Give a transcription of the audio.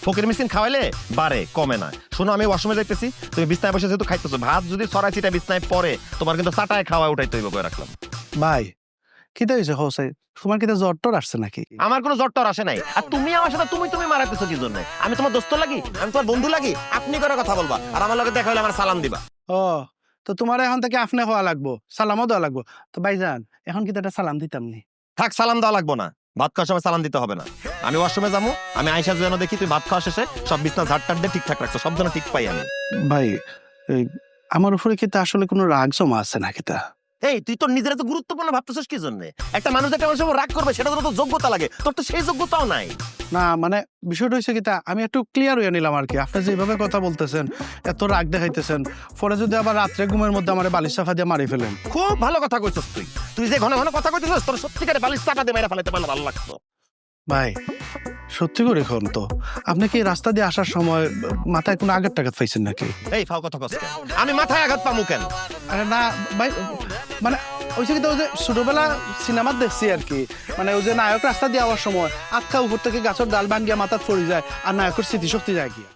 ফকির মিসকিন খাওয়াইলে বাড়ে কমে না। শোনো, আমি ওয়াশরুমে যাইতেছি, তুমি বিছনায় বসে যেহেতু খাইতেছো, ভাত যদি ছড়াই ছিটা বিছনায় পড়ে তোমার কিন্তু চাটায় খাওয়া উঠাইতে হইব করে রাখলাম। ভাই কিতা হয়েছে হোসাই, তোমার কিতা জ্বর টর আসছে নাকি? আমার কোনো জ্বর টর আসে নাই। আর তুমি আমার সাথে তুমি মারাইতেছো কি জন্য? আমি তোমার দোস্ত লাগি? আমি তোমার বন্ধু লাগি? আপনি করে কথা বলবা আর আমার লগে দেখা হইলে আমার সালাম দিবা। ও, তো তোমার এখন থেকে আপনি হওয়া লাগবো, সালামও দেওয়া লাগবো। তো ভাইজান এখন কি একটা সালাম দিতাম নি? থাক, সালাম দেওয়া লাগবো না, ভাত খাওয়ার সময় সালাম দিতে হবে না। আমি ওয়াশরুমে যাবো, আমি আয়সা যেন দেখি তুই ভাত খাওয়া শেষে সব বিছনা ঝাড়টাট দিয়ে ঠিকঠাক রাখছো, সব যেন ঠিক পাই আমি। ভাই এই আমার উপরে কি তা আসলে কোনো রাগ জমা আছে নাকি? তা এই তুই তোর নিজের তো গুরুত্বপূর্ণ ভাবতেছিস কি জন্য? একটা মানুষ একটা মানুষের উপর রাগ করবে, সেটা তো যোগ্যতা লাগে, তোর তো সেই যোগ্যতাও নাই। না মানে বিষয়টা হয়েছে কি, তা আমি একটু ক্লিয়ার হয়ে নিলাম আর কি। আপনি যেভাবে কথা বলতেছেন, এত রাগ দেখাইতেছেন, পরে যদি আবার রাত্রে ঘুমের মধ্যে আমার বালিশ চাপা দিয়ে মারি ফেলেন। খুব ভালো কথা কইছস তুই। তুই যে ঘন ঘন কথা কইতেছিস, তোর সত্যিকারে বালিশ চাপা দিয়ে মেরে ফেলাতে পারলে ভালো লাগতো। ভাই সত্যি করে এখন তো আপনি কি রাস্তা দিয়ে আসার সময় মাথায় কোনো আঘাত টাঘাত পাইছেন নাকি? এই ফাও কথা কস কেন? আমি মাথায় আঘাত পামু কেন? আরে না ভাই, মানে ওইসে কি, ওই যে ছোটবেলা সিনেমা দেখছি আর কি, মানে ওই যে নায়ক রাস্তা দিয়ে যাওয়ার সময় আটকা উপর থেকে গাছের ডাল ভাঙ্গিয়া মাথা পড়ে যায় আর নায়কের স্মৃতিশক্তি যায় গিয়া।